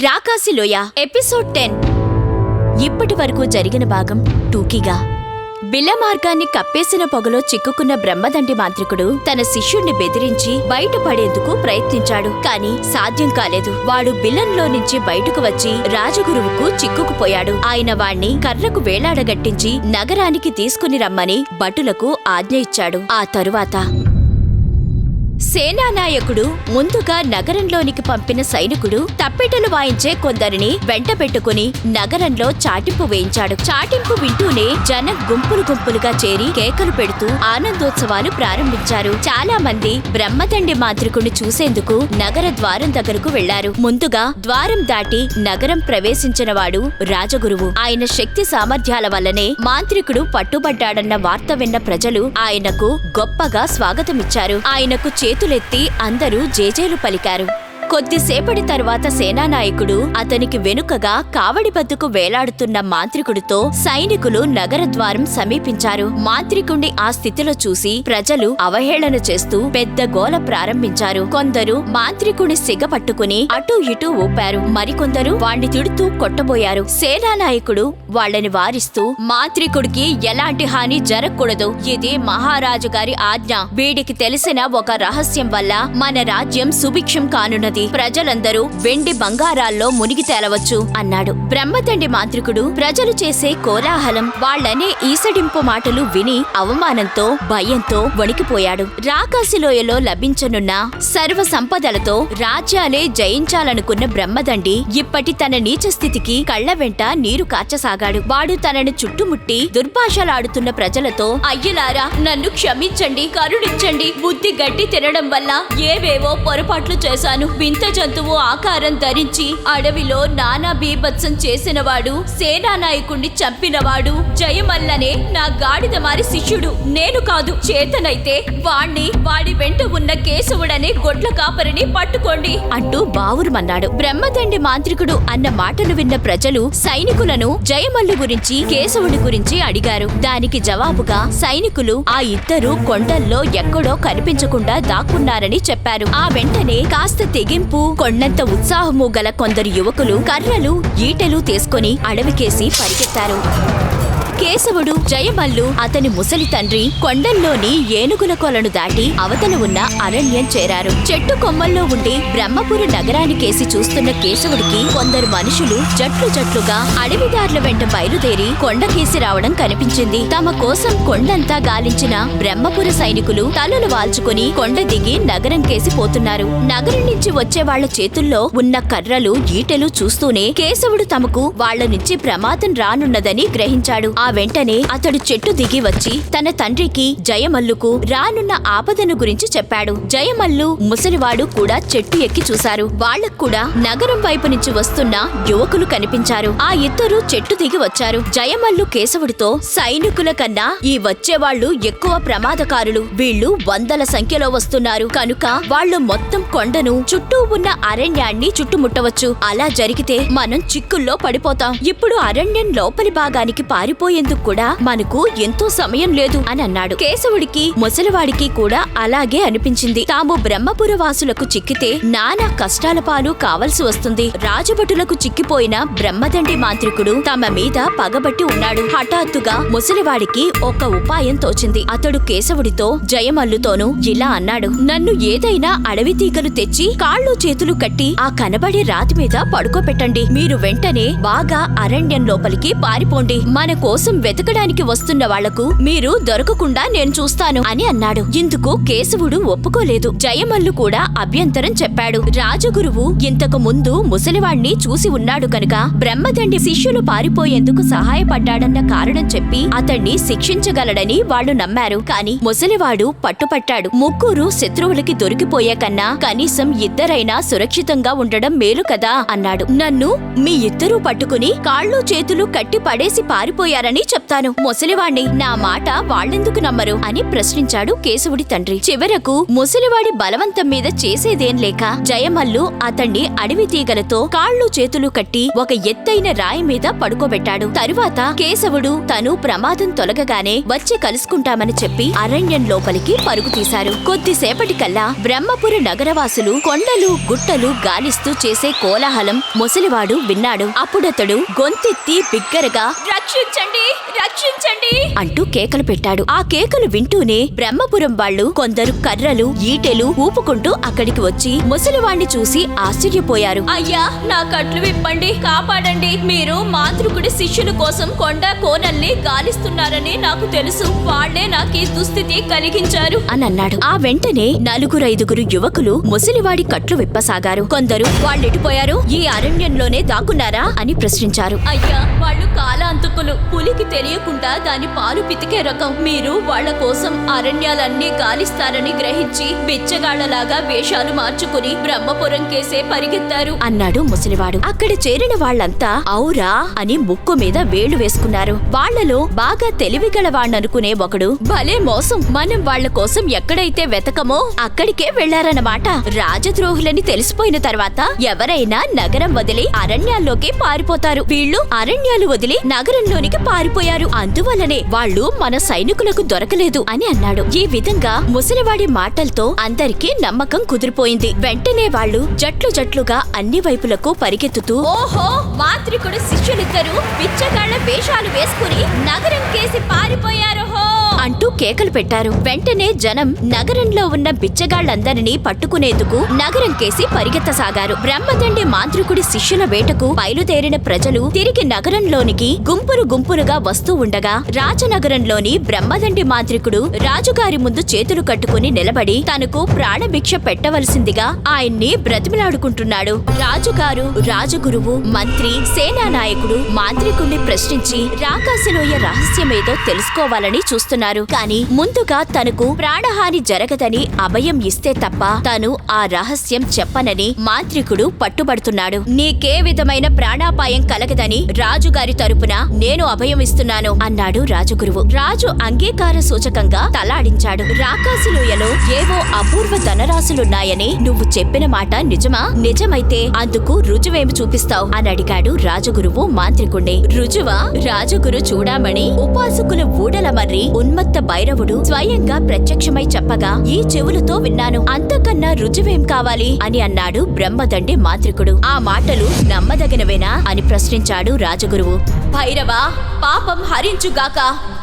రాకాసిలోయ episode 10 ఇప్పటి వరకు జరిగిన భాగం టూకీగా. బిల్ల మార్గాన్ని కప్పేసిన పొగలో చిక్కుకున్న బ్రహ్మదండి మాంత్రికుడు తన శిష్యుణ్ణి బెదిరించి బయటపడేందుకు ప్రయత్నించాడు. కాని సాధ్యం కాలేదు. వాడు బిల్లంలో నుంచి బయటకు వచ్చి రాజగురువుకు చిక్కుకుపోయాడు. ఆయన వాణ్ణి కర్రకు వేలాడగట్టించి నగరానికి తీసుకుని రమ్మని భటులకు ఆజ్ఞ ఇచ్చాడు. ఆ తరువాత సేనానాయకుడు ముందుగా నగరంలోనికి పంపిన సైనికుడు తప్పెటలు వాయించే కొందరిని వెంట పెట్టుకుని నగరంలో చాటింపు వేయించాడు. చాటింపు వింటూనే జనం గుంపులు గుంపులుగా చేరి కేకలు పెడుతూ ఆనందోత్సవాలు ప్రారంభించారు. చాలా మంది బ్రహ్మదండి మాంత్రికుడిని చూసేందుకు నగర ద్వారం దగ్గరకు వెళ్లారు. ముందుగా ద్వారం దాటి నగరం ప్రవేశించిన వాడు రాజగురువు. ఆయన శక్తి సామర్థ్యాల వల్లనే మాంత్రికుడు పట్టుబడ్డాడన్న వార్త విన్న ప్రజలు ఆయనకు గొప్పగా స్వాగతమిచ్చారు. ఆయనకు చేతులెత్తి అందరూ జేజేలు పలికారు. కొద్దిసేపటి తరువాత సేనానాయకుడు అతనికి వెనుకగా కావడి బద్దుకు వేలాడుతున్న మాంత్రికుడితో సైనికులు నగర ద్వారం సమీపించారు. మాంత్రికుణ్ణి ఆ స్థితిలో చూసి ప్రజలు అవహేళన చేస్తూ పెద్ద గోల ప్రారంభించారు. కొందరు మాంత్రికుని సిగపట్టుకుని అటూ ఇటూ ఊపారు. మరికొందరు వాణ్ణి తిడుతూ కొట్టబోయారు. సేనానాయకుడు వాళ్లని వారిస్తూ, మాంత్రికుడికి ఎలాంటి హాని జరగకూడదు. ఇది మహారాజు గారి ఆజ్ఞ. వీడికి తెలిసిన ఒక రహస్యం వల్ల మన రాజ్యం సుభిక్షం కానున్నది. ప్రజలందరూ వెండి బంగారాల్లో మునిగి తేలవచ్చు అన్నాడు. బ్రహ్మదండి మాంత్రికుడు ప్రజలు చేసే కోలాహలం, వాళ్లనే ఈసడింపు మాటలు విని అవమానంతో భయంతో వణికిపోయాడు. రాకాసిలోయలో లభించనున్న సర్వ సంపదలతో రాజ్యాలే జయించాలనుకున్న బ్రహ్మదండి ఇప్పటి తన నీచ స్థితికి కళ్ల వెంట నీరు కాచసాగాడు. వాడు తనను చుట్టుముట్టి దుర్భాషలాడుతున్న ప్రజలతో, అయ్యలారా, నన్ను క్షమించండి, కరుణించండి. బుద్ధి గడ్డి తినడం వల్ల ఏవేవో పొరపాట్లు చేశాను. వింత జంతువు ఆకారం ధరించి అడవిలో నానా బీభత్సం చేసినవాడు, సేనానాయకుణ్ణి చంపినవాడు జయమల్లనే నా గాడిద మారి శిష్యుడు. నేను కాదు. చేతనైతే వాడి వెంట ఉన్న కేశవుడనే గొడ్ల కాపరిని పట్టుకోండి అంటూ బావురుమన్నాడు. బ్రహ్మదండి మాంత్రికుడు అన్న మాటలు విన్న ప్రజలు సైనికులను జయమల్లు గురించి, కేశవుడి గురించి అడిగారు. దానికి జవాబుగా సైనికులు ఆ ఇద్దరు కొండల్లో ఎక్కడో కనిపించకుండా దాక్కున్నారని చెప్పారు. ఆ వెంటనే కాస్త తెగింపు, కొండంత ఉత్సాహము గల కొందరు యువకులు కర్రలు, ఈటెలు తీసుకుని అడవికేసి పరిగెత్తారు. కేశవుడు, జయమల్లు, అతని ముసలి తండ్రి కొండల్లోని ఏనుగుల కొలను దాటి అవతల ఉన్న అరణ్యం చేరారు. చెట్టు కొమ్మల్లో ఉండి బ్రహ్మపురి నగరానికేసి చూస్తున్న కేశవుడికి కొందరు మనుషులు జట్లు జట్లుగా అడవిదారుల వెంట బయలుదేరి కొండకేసి రావడం కనిపించింది. తమ కోసం కొండంతా గాలించిన బ్రహ్మపుర సైనికులు తలలు వాల్చుకుని కొండ దిగి నగరం కేసి పోతున్నారు. నగరం నుంచి వచ్చే వాళ్ల చేతుల్లో ఉన్న కర్రలు, ఈటెలు చూస్తూనే కేశవుడు తమకు వాళ్ల నుంచి ప్రమాదం రానున్నదని గ్రహించాడు. ఆ వెంటనే అతడు చెట్టు దిగి వచ్చి తన తండ్రికి, జయమల్లుకు రానున్న ఆపదను గురించి చెప్పాడు. జయమల్లు, ముసలివాడు కూడా చెట్టు ఎక్కి చూశారు. వాళ్లకు కూడా నగరం వైపు నుంచి వస్తున్న యువకులు కనిపించారు. ఆ ఇద్దరు చెట్టు దిగి వచ్చారు. జయమల్లు కేశవుడితో, సైనికుల కన్నా ఈ వచ్చేవాళ్లు ఎక్కువ ప్రమాదకారులు. వీళ్లు వందల సంఖ్యలో వస్తున్నారు కనుక వాళ్లు మొత్తం కొండను, చుట్టూ ఉన్న అరణ్యాన్ని చుట్టుముట్టవచ్చు. అలా జరిగితే మనం చిక్కుల్లో పడిపోతాం. ఇప్పుడు అరణ్యం లోపలి భాగానికి పారిపోయేందుకు కూడా మనకు ఎంతో సమయం లేదు అని అన్నాడు. కేశవుడికి, ముసలివాడికి కూడా అలాగే అనిపించింది. తాము బ్రహ్మపుర వాసులకు చిక్కితే నానా కష్టాల పాలు కావలసి వస్తుంది. రాజభటులకు చిక్కిపోయిన బ్రహ్మదండి మాంత్రికుడు తమ మీద పగబట్టి ఉన్నాడు. హఠాత్తుగా ముసలివాడికి ఒక ఉపాయం తోచింది. అతడు కేశవుడితో, జయమల్లుతోనూ ఇలా అన్నాడు. నన్ను ఏదైనా అడవి తీగలు తెచ్చి కాళ్ళు చేతులు కట్టి ఆ కనబడే రాతి మీద పడుకోపెట్టండి. మీరు వెంటనే బాగా అరణ్యం లోపలికి పారిపోండి. మన కోసం వెతకడానికి వస్తున్న వాళ్లకు మీరు దొరకకుండా నేను చూస్తాను అని అన్నాడు. ఇందుకు కేశవుడు ఒప్పుకోలేదు. జయమల్లు కూడా అభ్యంతరం చెప్పాడు. రాజగురువు ఇంతకు ముందు ముసలివాణ్ణి చూసి ఉన్నాడు కనుక బ్రహ్మదండి శిష్యులు పారిపోయేందుకు సహాయపడ్డాడన్న కారణం చెప్పి అతణ్ణి శిక్షించగలడని వాళ్లు నమ్మారు. కాని ముసలివాడు పట్టుపట్టాడు. ముగ్గురు శత్రువులకి దొరికిపోయే కన్నా కనీసం ఇద్దరైనా సురక్షితంగా ఉండడం మేలు కదా అన్నాడు. నన్ను మీ ఇద్దరూ పట్టుకుని కాళ్ళు చేతులు కట్టి పడేసి పారిపోయారని చేస్తానని చెప్తాను. ముసలివాణ్ణి నా మాట వాళ్ళెందుకు నమ్మరు అని ప్రశ్నించాడు కేశవుడి తండ్రి. చివరకు ముసలివాడి బలవంతం మీద చేసేదేం లేక జయమల్లు అతణ్ణి అడవి తీగలతో కాళ్ళు చేతులు కట్టి ఒక ఎత్తైన రాయి మీద పడుకోబెట్టాడు. తరువాత కేశవుడు తను ప్రమాదం తొలగగానే వచ్చి కలుసుకుంటామని చెప్పి అరణ్యం లోపలికి పరుగు తీశారు. కొద్దిసేపటికల్లా బ్రహ్మపుర నగరవాసులు కొండలు గుట్టలు గాలిస్తూ చేసే కోలాహలం ముసలివాడు విన్నాడు. అప్పుడతడు గొంతెత్తి బిగ్గరగా రక్షించండి రక్షించండి అంటూ కేకలు పెట్టాడు. ఆ కేకలు వింటూనే బ్రహ్మపురం వాళ్ళు కొందరు కర్రలు ఈటెలు ఊపుకుంటూ అక్కడికి వచ్చి ముసలివాణ్ణి చూసి ఆశ్చర్యపోయారు. అయ్యా, నా కట్లు విప్పండి, కాపాడండి. మీరు మాంత్రికుడి శిష్యుల కోసం కొండ కోనల్ని గాలిస్తున్నారని నాకు తెలుసు. వాళ్లే నాకు ఈ దుస్థితి కలిగించారు అని అన్నాడు. ఆ వెంటనే నలుగురైదుగురు యువకులు ముసలివాడి కట్లు విప్పసాగారు. కొందరు వాళ్ళెటిపోయారు, ఈ అరణ్యంలోనే దాక్కున్నారా అని ప్రశ్నించారు. అయ్యా, వాళ్ళు కాలాంతకులు, పులికి తెలియకుండా దాని పాలు పితికే రకం. మీరు వాళ్ల కోసం అరణ్యాలన్నీ గాలిస్తారని గ్రహించి బిచ్చగాళ్లలాగా వేషాలు మార్చుకుని బ్రహ్మపురం కేసే పరిగెత్తారు అన్నాడు ముసలివాడు. అక్కడ చేరిన వాళ్లంతా ఔరా అని ముక్కు మీద వేళ్లు వేసుకున్నారు. వాళ్లలో బాగా తెలివిగలవాణ్ణనుకునే ఒకడు, భలే మోసం, మనం వాళ్ల కోసం ఎక్కడైతే వెతకమో అక్కడికే వెళ్లారన్నమాట. రాజద్రోహులని తెలిసిపోయిన తర్వాత ఎవరైనా నగరం వదిలి అరణ్యాల్లోకి పారిపోతారు. వీళ్లు అరణ్యాలు వదిలి నగరంలోనికి పారిపోయారు. అందువల్లనే వాళ్ళు మన సైనికులకు దొరకలేదు అని అన్నాడు. ఈ విధంగా ముసలివాడి మాటలతో అందరికీ నమ్మకం కుదిరిపోయింది. వెంటనే వాళ్ళు జట్లు జట్లుగా అన్ని వైపులకు పరిగెత్తుతూ, ఓహో, మాంత్రికుడు శిష్యులిద్దరూ బిచ్చగాళ్ల వేషాలు వేసుకుని నగరం కేసి పారిపోయారోహో అంటూ కేకలు పెట్టారు. వెంటనే జనం నగరంలో ఉన్న బిచ్చగాళ్లందరినీ పట్టుకునేందుకు నగరం కేసి పరిగెత్తసాగారు. బ్రహ్మదండి మాంత్రికుడి శిష్యుల వేటకు బయలుదేరిన ప్రజలు తిరిగి నగరంలోనికి గుంపులు గుంపులుగా వస్తూ ఉండగా రాజనగరంలోని బ్రహ్మదండి మాంత్రికుడు రాజుగారి ముందు చేతులు కట్టుకుని నిలబడి తనకు ప్రాణభిక్ష పెట్టవలసిందిగా ఆయన్ని బ్రతిమిలాడుకుంటున్నాడు. రాజుగారు, రాజగురువు, మంత్రి, సేనానాయకుడు మాంత్రికుణ్ణి ప్రశ్నించి రాకాసిలోయ రహస్యమేదో తెలుసుకోవాలని చూస్తున్నారు. కానీ ముందుగా తనకు ప్రాణహాని జరగదని అభయం ఇస్తే తప్ప తాను ఆ రహస్యం చెప్పనని మాంత్రికుడు పట్టుబడుతున్నాడు. నీకే విధమైన ప్రాణాపాయం కలగదని రాజుగారి తరపున నేను అభయం ఇస్తున్నాను అన్నాడు రాజగురువు. రాజు అంగీకార సూచకంగా తలాడించాడు. రాకాసిలోయలో ఏవో అపూర్వ ధనరాశులున్నాయని నువ్వు చెప్పిన మాట నిజమా? నిజమైతే అందుకు రుజువేమి చూపిస్తావు అని అడిగాడు రాజగురువు మాంత్రికుణ్ణి. రుజువా? రాజగురు చూడామణి ఉపాసకుల ఊడల మర్రి ఉన్మత్త భైరవుడు స్వయంగా ప్రత్యక్షమై చెప్పగా ఈ చెవులతో విన్నాను. అంతకన్నా రుజువేం కావాలి అని అన్నాడు బ్రహ్మదండి మాంత్రికుడు. ఆ మాటలు నమ్మదగినవేనా అని ప్రశ్నించాడు రాజగురువు. భైరవా, పాపం హరించుగాక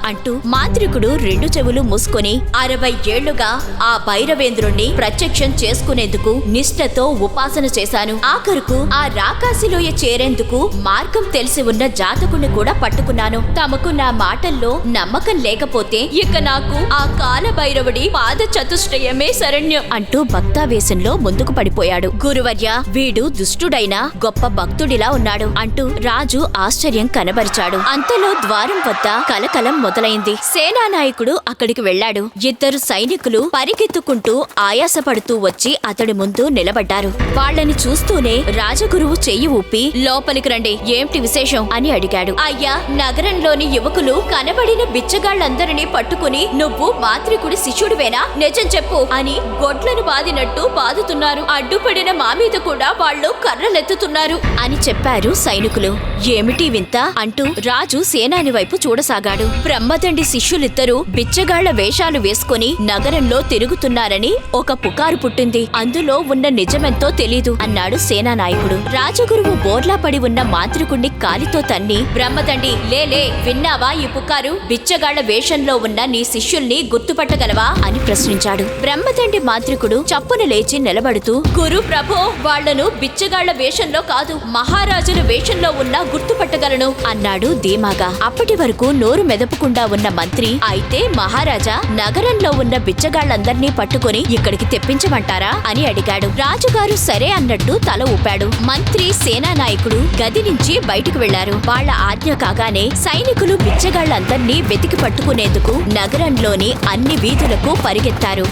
అంటూ మాంత్రికుడు రెండు చెవులు మూసుకొని 60 ఏళ్లుగా ఆ భైరవేంద్రుణ్ణి ప్రత్యక్షం చేసుకునేందుకు నిష్ఠతో ఉపాసన చేశాను. ఆఖరుకు ఆ రాకాసిలోయ చేరేందుకు మార్గం తెలిసి ఉన్న జాతకుణ్ణి కూడా పట్టుకున్నాను. తమకు నా మాటల్లో నమ్మకం లేకపోతే ఇక నాకు ఆ కాల భైరవుడి పాద చతుష్టయమే శరణ్యం అంటూ భక్తావేశంలో ముందుకు పడిపోయాడు. గురువర్య, వీడు దుష్టుడైన గొప్ప భక్తుడిలా ఉన్నాడు అంటూ రాజు ఆశ్చర్యం కనబరిచాడు. అంతలో ద్వారం వద్ద కలకలం మొదలైంది. సేనానాయకుడు అక్కడికి వెళ్లాడు. ఇద్దరు సైనికులు పరిగెత్తుకుంటూ ఆయాసపడుతూ వచ్చి అతడి ముందు నిలబడ్డారు. వాళ్ళని చూస్తూనే రాజగురువు చెయ్యి ఊపి లోపలికి రండి, ఏమిటి విశేషం అని అడిగాడు. అయ్యా, నగరంలోని యువకులు కనబడిన బిచ్చగాళ్లందరినీ పట్టుకుని నువ్వు మాంత్రికుడి శిష్యుడివేనా, నిజం చెప్పు అని గొడ్లను బాదినట్టు బాదుతున్నారు. అడ్డుపడిన మా మీద కూడా వాళ్ళు కర్రలెత్తుతున్నారు అని చెప్పారు సైనికులు. ఏమిటి వింత అంటూ రాజు సేనాని వైపు చూడసాగాడు. బ్రహ్మదండి శిష్యులిద్దరూ బిచ్చగాళ్ల వేషాలు వేసుకుని నగరంలో తిరుగుతున్నారని ఒక పుకారు పుట్టింది. అందులో ఉన్న నిజమెంతో తెలీదు అన్నాడు సేనానాయకుడు. రాజగురువు బోర్లా పడి ఉన్న మాంత్రికుణ్ణి కాలితో తన్ని, బ్రహ్మదండి లేలే, విన్నావా ఈ పుకారు? బిచ్చగాళ్ల వేషంలో ఉన్న నీ శిష్యుల్ని గుర్తుపట్టగలవా అని ప్రశ్నించాడు. బ్రహ్మదండి మాంత్రికుడు చప్పున లేచి నిలబడుతూ, గురు ప్రభో, వాళ్లను బిచ్చగాళ్ల వేషంలో కాదు, మహారాజుల వేషంలో ఉన్న గుర్తుపట్టగలను అన్నాడు ధీమాగా. అప్పటి వరకు నోరు మెదపకుండా ఉన్న మంత్రి, అయితే మహారాజా, నగరంలో ఉన్న బిచ్చగాళ్లందర్నీ పట్టుకుని ఇక్కడికి తెప్పించమంటారా అని అడిగాడు. రాజుగారు సరే అన్నట్టు తల ఊపాడు. మంత్రి, సేనానాయకుడు గది నుంచి బయటకు వెళ్లారు. వాళ్ల ఆజ్ఞ కాగానే సైనికులు బిచ్చగాళ్లందర్నీ వెతికి పట్టుకునేందుకు నగరంలోని అన్ని వీధులకు పరిగెత్తారు.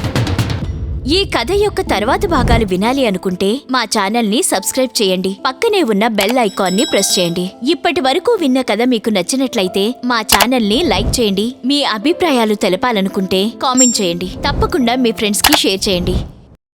ఈ కథ యొక్క తర్వాతి భాగాలు వినాలి అనుకుంటే మా ఛానల్ ని సబ్స్క్రైబ్ చేయండి, పక్కనే ఉన్న బెల్ ఐకాన్ ని ప్రెస్ చేయండి. ఇప్పటి వరకు విన్న కథ మీకు నచ్చినట్లయితే మా ఛానల్ ని లైక్ చేయండి, మీ అభిప్రాయాలు తెలపాలనుకుంటే కామెంట్ చేయండి, తప్పకుండా మీ ఫ్రెండ్స్ కి షేర్ చేయండి.